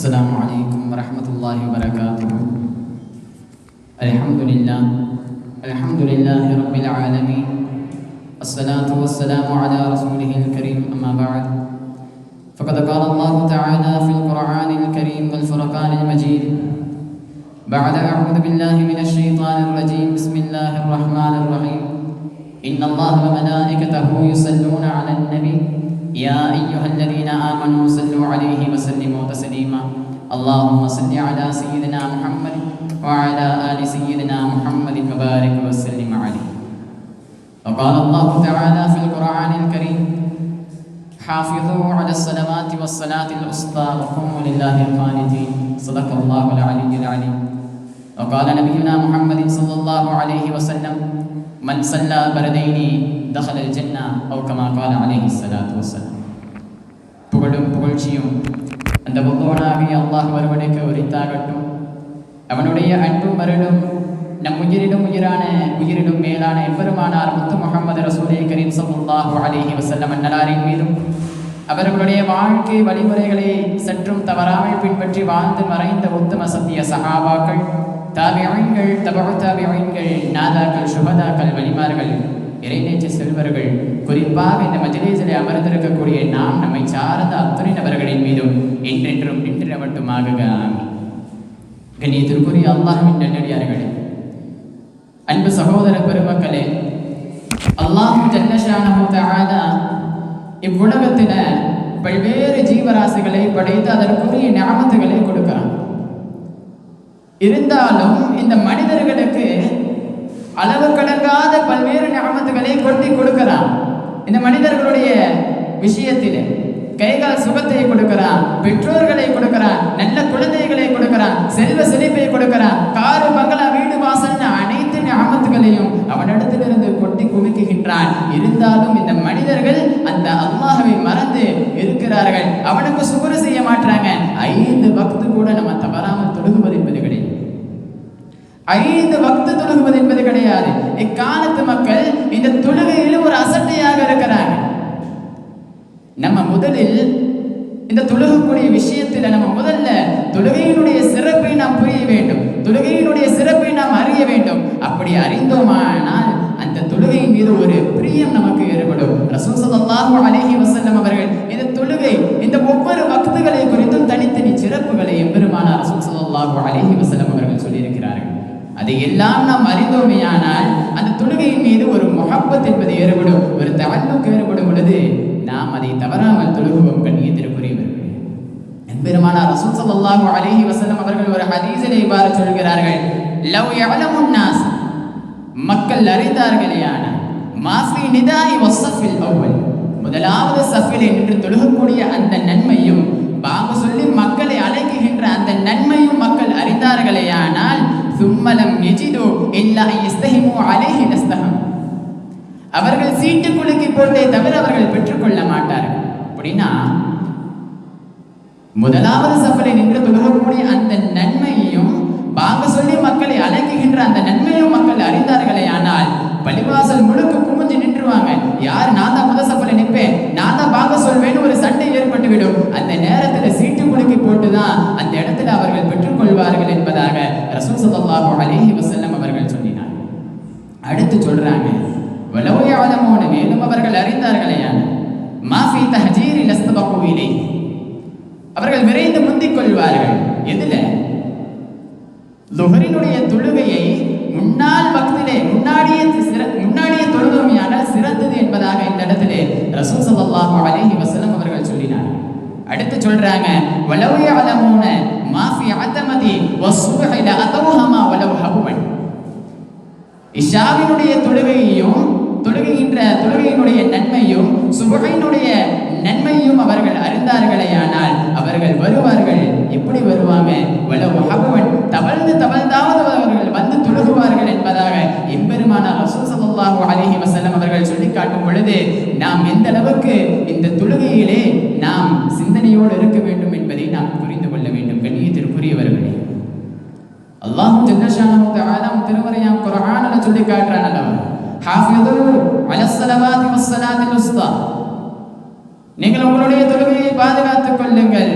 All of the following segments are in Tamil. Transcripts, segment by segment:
السلام عليكم ورحمة الله وبركاته. الحمد لله رب العالمين، الصلاة والسلام على رسوله الكريم، أما بعد فقد قال الله تعالى في القرآن الكريم والفرقان المجيد بعد أعوذ بالله من الشيطان الرجيم بسم الله الرحمن الرحيم إن الله وملائكته يصلون على النبي يا أيها الذين آمنوا صلوا عليه وسلموا تسليما اللهم صل على سيدنا محمد وعلى آل سيدنا محمد وبارك وسلم عليه. وقال الله تعالى في القرآن الكريم حافظوا على الصلوات والصلاة الوسطى وقوموا لله قانتين صدق الله العلي العليم. وقال نبينا محمد صلى الله عليه وسلم من صلى بردين دخل الجنة أو كما قال عليه الصلاة والسلام. புகழும் புகழ்ச்சியும் அந்த பகவானாகிய அல்லாஹ் ஒருவனுக்கு உரித்தாகட்டும். அவனுடைய அன்பும் அருளும் நம் உயிரிலும் உயிரான உயிரிலும் மேலான எம்பெருமானார் முத்து முஹம்மது ரசூலே கரீம் ஸல்லல்லாஹு அலைஹி வஸல்லம் அன்னலாரின் மீதும் அவர்களுடைய வாழ்க்கை வழிமுறைகளை சற்றும் தவறாமல் பின்பற்றி வாழ்ந்து மறைந்த உத்தம சத்திய சஹாபாக்கள், தாபிஈன்கள், தபஉ தாபிஈன்கள், நாதாக்கள், சுஹதாக்கள், வலிமார்கள், இறைநேற்ற செல்வர்கள், குறிப்பாக இந்த மஜ்லிஸிலே அமர்ந்திருக்கக்கூடிய நாம் நம்மை சார்ந்த அத்துணை நபர்களின் மீதும் என்றென்றும் நின்று மட்டுமாக ஆமீன். கண்ணியத்திற்குரிய அல்லாஹ்வின் நல்லடியார்களே, அன்பு சகோதர பெருமக்களே, அல்லாஹ் ஜல்ல ஷானஹு தஆலா இவ்வுலகத்தில பல்வேறு ஜீவராசிகளை படைத்து அதற்குரிய நிஅமத்துகளை கொடுக்கிறான். இருந்தாலும் இந்த மனிதர்களுக்கு அளவு கடங்காத பல்வேறு நிஅமத்துகளை கொட்டி கொடுக்கிறான். இந்த மனிதர்களுடைய விஷயத்திலே கைகால் சுகத்தை கொடுக்கிறான், பெற்றோர்களை கொடுக்கிறான், நல்ல குழந்தைகளை கொடுக்கிறான், செல்வ செழிப்பை கொடுக்கிறான், காரு பங்களா வீடு வாசல் அனைத்து நிஅமத்துகளையும் அவனிடத்திலிருந்து கொட்டி குவிக்குகின்றான். இருந்தாலும் இந்த மனிதர்கள் அந்த அல்லாஹ்வை மறந்து இருக்கிறார்கள். அவனுக்கு சுக்ர் செய்ய மாட்டாங்க. 5 வக்து கூட நம்ம தவறாமல் தொழுகுவது என்பது கிடையாது. 5 வக்து தொழுகுவது என்பது கிடையாது. இக்காலத்து மக்கள் இந்த தொழுகையில் ஒரு அசட்டையாக இருக்கிறாங்க. நம்ம முதலில் இந்த தொழுகக்கூடிய விஷயத்தில் நம்ம முதல்ல தொழுகையினுடைய சிறப்பை நாம் புரிய வேண்டும், தொழுகையினுடைய சிறப்பை நாம் அறிய வேண்டும். அப்படி அறிந்தோமானால் அந்த தொழுகையின் மீது ஒரு பிரியம் நமக்கு ஏற்படும். ரசூல் ஸல்லல்லாஹு அலைஹி வஸல்லம் அவர்கள் இந்த தொழுகை இந்த ஒவ்வொரு வக்துகளை குறித்தும் தனித்தனி சிறப்புகளை எம்பெருமானார் ரசூல் ஸல்லல்லாஹு அலைஹி வஸல்லம் அவர்கள் சொல்லியிருக்கிறார்கள். அதை எல்லாம் நாம் அறிந்தோமேயானால் அந்த தொழுகையின் மீது ஒரு முஹப்பத் என்பது ஏற்படும், ஒரு தஅல்லுக் ஏற்படும் பொழுது நாம் அதை தவறாமல் தொழுகுவோம். கண்ணியத்திற்குரியவர்களே, எம்பெருமானார் ரசூல் ஸல்லல்லாஹு அலைஹி வஸல்லம் அவர்கள் ஒரு ஹதீஸிலே இவ்வாறு சொல்கிறார்கள், லவ் யஅலமுன் நாஸ், மக்கள் அறிந்தார்களேயானால், மாஃபி நிதாஇ வஸ்ஸஃபில் அவ்வல், முதலாவது சஃபிலே நின்று தொழுகக்கூடிய அந்த நன்மையும் பாங்கு சொல்லி மக்களை அழைக்குகின்ற அந்த நன்மையும் மக்கள் அறிந்தார்களேயானால், சும்மலம் யஜிது இல்லா யஸ்தஹிமு அலைஹி நஸ்தஹம், அவர்கள் சீட்டு குலுக்கி போட்டே தவிர அவர்கள் பெற்றுக்கொள்ள மாட்டார்கள். அப்படின்னா முதலாவது சஃபிலே நின்று தொழுகக்கூடிய அந்த நன்மையையும் பாங்கு சொல்லி மக்களை அழைக்குகின்ற அந்த நன்மையும் மக்கள் அறிந்தார்களே ஆனால் பள்ளிவாசல் முழுக்க குமிஞ்சு நின்றுவாங்க. யார் நான் தான் முதல் சஃபிலே நிற்பேன், நான் தான் பாங்கு சொல்வேன்னு ஒரு சண்டை ஏற்பட்டுவிடும். அந்த நேரத்தில் சீட்டு குலுக்கி போட்டுதான் அந்த இடத்துல அவர்கள் பெற்றுக்கொள்வார்கள் என்பதாக ரசூல் ஸல்லல்லாஹு அலைஹி வஸல்லம் அவர்கள் சொன்னார். அடுத்து சொல்றாங்க, வலவ் யஅலமூன, மேலும் அவர்கள் அறிந்தார்களேயான, மாஃபி தஹஜீரி லஸ்தபகு இலை, அவர்கள் விரைந்து முந்திக் கொள்வார்கள். எதுல? லுஹரினுடைய தொழுகையை முன்னாள் வக்திலே முன்னாடியே தொழுதோமையானால் சிறந்தது என்பதாக இந்த இடத்திலே ரசூல் ஸல்லல்லாஹு அலைஹி வஸல்லம் அவர்கள் சொல்லினார். அடுத்து சொல்றாங்க, வலவ் யஅலமூன மாஃபி அதமதி வஸ்ஸுப்ஹி லஅதௌஹமா வலவ் ஹபுவன், இஷாவினுடைய தொழுகையையும் தொழுகையினுடைய நன்மையும் சுபஹினுடைய நன்மையும் அவர்கள் அறிந்தார்களேயானால் அவர்கள் வருவார்கள். எப்படி வருவாங்க? வலவ் ஹபுவன், தவழ்ந்தாவது அவர்கள் வந்து தொழுகுவார்கள் என்பதாக எம்பெருமானார் ரசூல் ஸல்லல்லாஹு அலைஹி வஸல்லம் அவர்கள் சொல்லி காட்டும் பொழுது நாம் எந்த அளவுக்கு இந்த தொழுகையிலே நாம் சிந்தனையோடு இருக்க வேண்டும் என்பதை நாம் புரிந்து கொள்ள வேண்டும். கண்ணியத்திற்குரியவர்களே, அல்லாஹ் ஜல்ல ஷானஹு தஆலா திருமறையாம் குர்ஆனில் சொல்லி காட்டுறான் அல்லவா, ஹாஃபிது அலஸ் ஸலவாத்தி வஸ்ஸலாத்தில் உஸ்தா, நீங்கள் உங்களுடைய தொழுகையை பாதுகாத்துக் கொள்ளுங்கள்,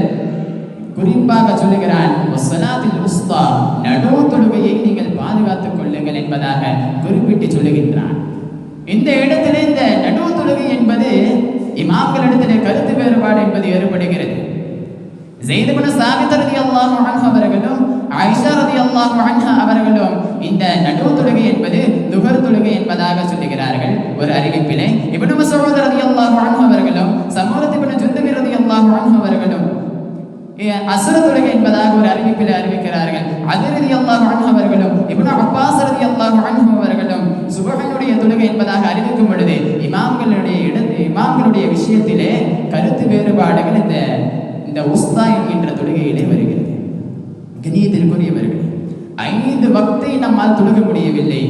குறிப்பாக சொல்லுகிறான் வஸ்ஸலாத்தில் உஸ்தா, நடு தொழுகையை நீங்கள் பாதுகாத்துக் கொள்ளுங்கள் என்பதாக குறிப்பிட்டு சொல்லுகின்றான். இந்த இடத்திலே இந்த நடு தொழுகை என்பது இமாம்களிடத்திலே கருத்து வேறுபாடு என்பது ஏற்படுகிறது. ஸைத் இப்னு சாபித் ரலியல்லாஹு அன்ஹு அவர்களும் ஆயிஷா ரலியல்லாஹு அன்ஹா அவர்களும் இந்த நடு தொழுகை என்பது துஹர் தொழுகை என்பதாக சொல்லுகிறார்கள் ஒரு அறிவிப்பிலே. இப்னு மஸ்ஊத் ரலியல்லாஹு அன்ஹு அவர்களும் சமூரத் இப்னு ஜுந்தபி ரலியல்லாஹு அன்ஹு அவர்களும் அஸ்ர் தொழுகை என்பதாக ஒரு அறிவிப்பில் அறிவிக்கிறார்கள். அலி ரலியல்லாஹு அன்ஹு அவர்களும் இப்னு அப்பாஸ் ரலியல்லாஹு அன்ஹு அவர்களும் சுபஹனுடைய தொழுகை என்பதாக அறிவிக்கும் பொழுது இமாம்களுடைய விஷயத்திலே கருத்து வேறுபாடுகள் இந்த உஸ்தா என்கின்ற தொழுகையிலே வருகிறது. கண்ணியத்திற்குரியவர்கள், 5 வக்தை நம்மால் தொழுக முடியவில்லை.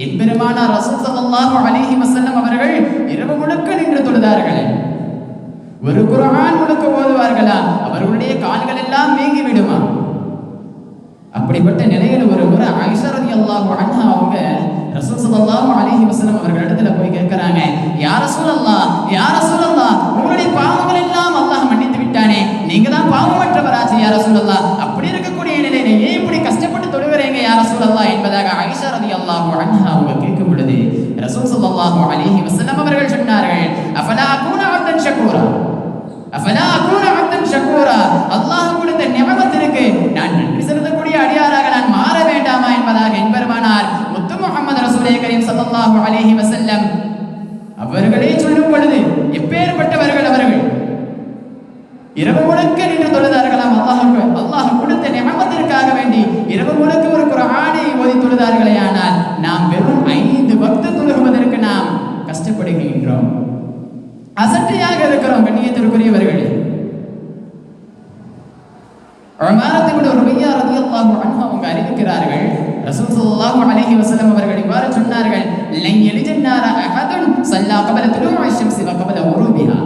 எம்பெருமானார் ரசூல் ஸல்லல்லாஹு அலைஹி வஸல்லம் அவர்கள் இரவு முழுக்க நின்று தொழுதார்கள். ஒரு குர்ஆன் முழுக்க ஓதுவார்களா? அவர்களுடைய கால்கள் எல்லாம் வீங்கி விடுமா? அப்படிப்பட்ட நிலையில் ஒரு முறை ஆயிஷா ரலியல்லாஹு அன்ஹா அவங்க ரசூல் ஸல்லல்லாஹு அலைஹி வஸல்லம் அவர்களிடத்துல போய் கேட்கறாங்க, யா ரசூலல்லாஹ், யா ரசூலல்லாஹ், உங்களுடைய பாவங்கள் எல்லாம் அல்லாஹ் மன்னித்து விட்டானே, நீங்க தான் பாவமற்றவராச்சு யா ரசூலல்லாஹ், அப்படி இருக்கக்கூடிய நிலையில ஏன் இப்படி கஷ்டப்பட்டு தொழுகிறீங்க யா ரசூலல்லாஹ் என்பதாக ஆயிஷா ரலியல்லாஹு அன்ஹா அவங்க கேட்கும் பொழுது ரசூல் ஸல்லல்லாஹு அலைஹி வஸல்லம் அவர்கள் சொன்னார்கள், அஃபலா அகூன அப்தன் ஷக்கூரா, அஃபலா அகூன அப்தன் ஷக்கூரா, அல்லாஹ் கொடுத்த நிஅமத்திற்கு நான் நன்றி செலுத்தக்கூடிய அடியாராக நான் மாற வேண்டாமா என்பதாக எம்பெருமானார் முத்து முஹம்மது ரசூலே கரீம் ஸல்லல்லாஹு அலைஹி வஸல்லம் அவர்களே சொல்லும் பொழுது எப்பேற்பட்டவர்கள் அவர்கள் இரவு முழுக்க நின்று தொழுதார்களாம். அல்லாஹ் கொடுத்த நிஅமத்திற்காக வேண்டி இரவு முழுக்க ஒரு குர்ஆனை ஓதி தொழுதார்களே. ஆனால் நாம் வெறும் 5 வக்த் தொழுகுவதற்கு நாம் கஷ்டப்படுகின்றோம், அசட்டையாக இருக்கிறோம். கண்ணியத்திற்குரியவர்களே, உமரத் இப்னு ரபியா ரலியல்லாஹு அன்ஹு அவங்க அறிவிக்கிறார்கள், ரசூல் ஸல்லல்லாஹு அலைஹி வஸல்லம் அவர்கள் இவ்வாறு சொன்னார்கள், லன் யலிஜன்னார அஹதுன் ஸல்லா கபல துலூஇ ஷம்ஸி வ கபல உரூபிஹா,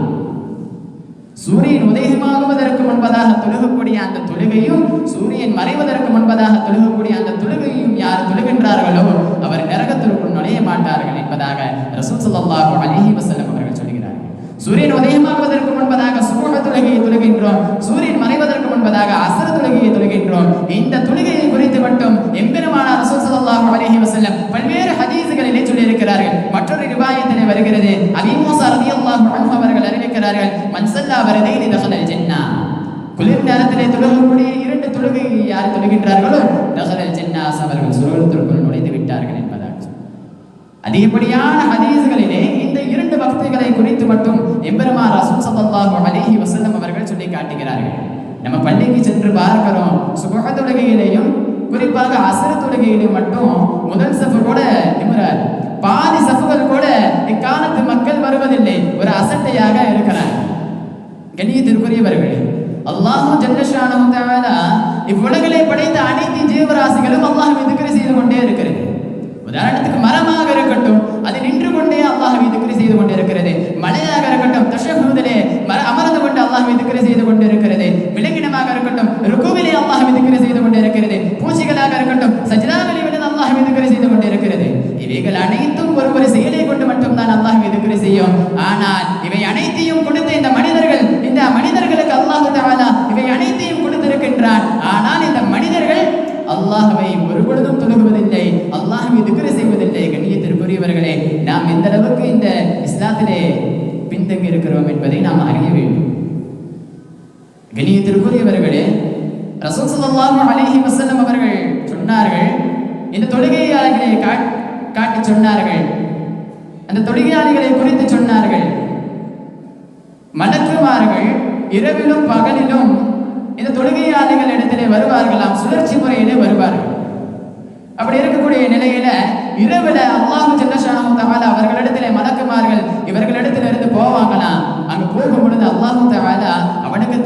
சூரியன் உதயமாகுவதற்கு முன்பதாக தொழுகக்கூடிய அந்த தொழுகையும் சூரியன் மறைவதற்கு முன்பதாக தொழுகக்கூடிய அந்த தொழுகையும் யார் தொழுகின்றார்களோ அவர் நரகத்திற்குள் நுழைய மாட்டார்கள் என்பதாக ரசூல் ஸல்லல்லாஹு அலைஹி வஸல்லம் அவர்கள் சொல்கிறார்கள். சூரியன் உதயமாகுவதற்கு முன்பதாக சுபஹ் தொழுகையை தொழுகின்றோம், சூரியன் மறைவதற்கு முன்பதாக அஸ்ர் தொழுகையை தொழுகின்றோம். இந்த தொழுகையை குறித்து மட்டும் எம்பெருமானார் ரசூல் ஸல்லல்லாஹு அலைஹி வஸல்லம் பல்வேறு ஹதீஸ்களிலே சொல்லி இருக்கிறார்கள். மற்றொரு ரிவாயத்திலே வருகிறது, அபீ மூஸா ரலியல்லாஹு அன்ஹு அவர்கள் அறிவிக்கிறார்கள், மன் ஸல்லா பரதைனி தஹலல் ஜன்னah, குளிர் நேரத்திலே தொழுகக்கூடிய 2 தொழுகையை யார் தொழுகின்றார்களோ தஹலல் ஜன்னah, அவர்கள் சுவர்க்கத்திற்குள் நுழைந்து விட்டார்கள் என்பதாக. அதிகப்படியான ஹதீஸ்களிலே இந்த 2 வக்துகளை குறித்து மட்டும் எம்பெருமானார் ரசூல் ஸல்லல்லாஹு அலைஹி வஸல்லம் அவர்கள் சொல்லி காட்டுகிறார்கள். நம்ம பள்ளிக்கு சென்று பார்க்கிறோம், சுபஹ் தொழுகையிலேயும் குறிப்பாக அஸ்ர் தொழுகையிலேயும் மட்டும் முதல் சஃப் கூட நிமிராது, பாதி சஃப்கள் கூட இக்காலத்து மக்கள் வருவதில்லை, ஒரு அசட்டையாக இருக்கிறார். கண்ணியத்திற்குரியவர்களே, அல்லாஹ் ஜல்ல ஷானஹு தஆலா இவ்வுலகிலே படைத்த அனைத்து ஜீவராசிகளும் அல்லாஹ்வை திக்ர் செய்து கொண்டே இருக்கிறது. உதாரணத்துக்கு மரமாக இருக்கட்டும், அது நின்று கொண்டே அல்லாஹ்வை திக்ர் செய்து கொண்டே இருக்கிறது. மலையாக இருக்கட்டும், தஷஹூதிலே அமர்ந்து கொண்டு அல்லாஹ்வை திக்ர் செய்து கொண்டே இருக்கிறது. விலங்கினமாக இருக்கட்டும், ருக்குவிலே அல்லாஹ்வை திக்ர் செய்து கொண்டே இருக்கிறது. பூச்சிகளாக இருக்கட்டும், சஜ்தாவிலே விழுந்து அல்லாஹ்வை திக்ர் செய்து கொண்டே இருக்கிறது. இவைகள் அனைத்தும் ஒரு செயலை கொண்டு மட்டும் தான் அல்லாஹ்வை திக்ர் செய்யும். ஆனால் இவை அனைத்தையும் கொடுத்த இந்த மனிதர்களுக்கு அல்லாஹ் தஆலா இவை அனைத்தையும் கொடுத்திருக்கின்றான். ஆனால் இந்த மனிதர்கள் அல்லாஹ்வை ஒருபொழுதும் தொழுகுவதில்லை, அல்லாஹ்வை திக்ர் செய்வதில்லை. கண்ணியத்திற்குரியவர்களே, நாம் எந்த அளவுக்கு இந்த இஸ்லாத்திலே பின்தங்கி இருக்கிறோம் என்பதை நாம் அறிய வேண்டும். கண்ணியத்திற்குரியவர்களே, ரசூல் ஸல்லல்லாஹு அலைஹி வஸல்லம் அவர்கள் சொன்னார்கள், இந்த தொழுகையாளிகளை காட்டி சொன்னார்கள், அந்த தொழுகையாளிகளை குறித்து சொன்னார்கள், மலக்குமார்கள் இரவிலும் பகலிலும் இந்த தொழுகையாளிகள் இடத்திலே வருவார்களாம், சுழற்சி முறையிலே வருவார்கள். அப்படி இருக்கக்கூடிய நிலையில இரவுல அல்லாஹ் ஜல்ல ஷானஹு தஆலா அவர்களிடத்திலே மலக்குமார்கள் இவர்களிடத்திலிருந்து போவாங்களாம். அங்க போகும் பொழுது அல்லாஹ் தஆலா அவனுக்கு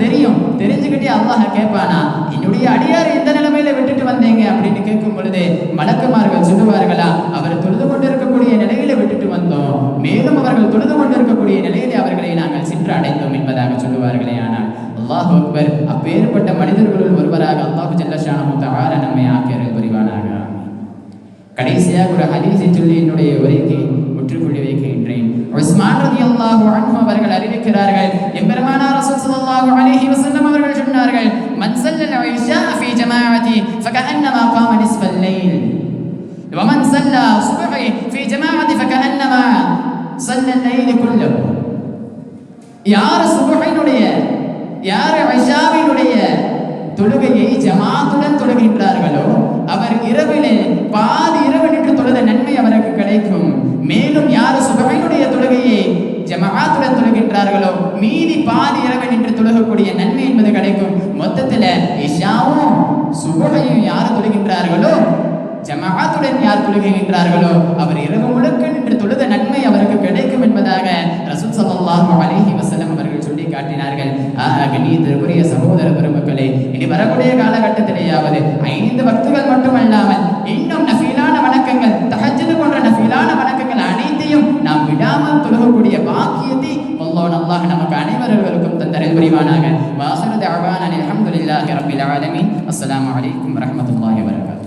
தெரிஞ்சுக்கிட்டே அல்லாஹ் கேட்பானா, என்னுடைய அடியார் எந்த நிலைமையில விட்டுட்டு வந்தீங்க அப்படின்னு கேட்கும் பொழுது மலக்குமார்கள் சொல்லுவார்களா, அவர் தொழுது கொண்டிருக்கக்கூடிய நிலையில விட்டுட்டு வந்தோம், மேலும் அவர்கள் தொழுது கொண்டிருக்கக்கூடிய நிலையிலே அவர்களை நாங்கள் சென்று அடைந்தோம் என்பதாக சொல்லுவார்களே. ஆனால் அல்லாஹ் அக்பர், அப்பேற்பட்ட மனிதர்களுள் ஒருவராக அல்லாஹ் ஜல்ல ஷானஹு தஆலா நம்மை ஆக்கியருள் புரிவானாக. கடைசியாக ஒரு ஹதீஸை சொல்லி என்னுடைய உரைக்கு முற்றுப்புள்ளி வைக்கின்றேன். உஸ்மான் ரலியல்லாஹு அன்ஹு அவர்கள் அறிவிக்கிறார்கள், எம்பெருமானார் ரசூல் ஸல்லல்லாஹு அலைஹி வஸல்லம் அவர்கள் சொன்னார்கள், மன் ஸல்லல் இஷா ஃபீ ஜமாஅத்தி ஃபகஅன்னமா காம நிஸ்ஃபல் லைல் வமன் ஸல்லா சுப்ஹி ஃபீ ஜமாஅத்தி ஃபகஅன்னமா ஸல்லல் லைல் குல்லஹு. யார் சுப்ஹினுடைய யார் இஷாவினுடைய தொழுகையை ஜமாத்துடன் தொழுகின்றார்களோ அவர் இரவிலே பாதி இரவு நின்று தொழுத நன்மை அவருக்கு கிடைக்கும். மேலும் யார் சுபஹினுடைய தொழுகையை ஜமாத்துடன் தொழுகின்றார்களோ மீதி பாதி இரவு நின்று தொழுகக்கூடிய நன்மை என்பது கிடைக்கும். மொத்தத்தில் இஷாவும் சுபஹையும் யார் தொழுகின்றார்களோ ஜமாஅத்துடன் யார் தொழுகின்றார்களோ அவர் இரவு முழுக்க நின்று தொழுத நன்மை அவருக்கு கிடைக்கும் என்பதாக ரசூல் ஸல்லல்லாஹு அலைஹி வஸல்லம் அவர்கள் சொல்லி காட்டினார்கள். கண்ணியத்திற்குரிய சகோதர பெருமக்களே, இனி வரக்கூடிய காலகட்டத்திலேயாவது 5 வக்துகள் மட்டுமல்லாமல் இன்னும் நஃபீலான வணக்கங்கள், தஹஜ்ஜுத் போன்ற நஃபீலான வணக்கங்கள் அனைத்தையும் நாம் விடாமல் தொழுகக்கூடிய பாக்கியத்தை அல்லாஹ் நமக்கு அனைவர்களுக்கும் தந்தரல் புரிவானாக. வாஹிரு தஅவானா அல்ஹம்துலில்லாஹி ரப்பில் ஆலமீன். அஸ்ஸலாமு அலைக்கும் வரஹ்மத்துல்லாஹி வபரகாத்துஹு.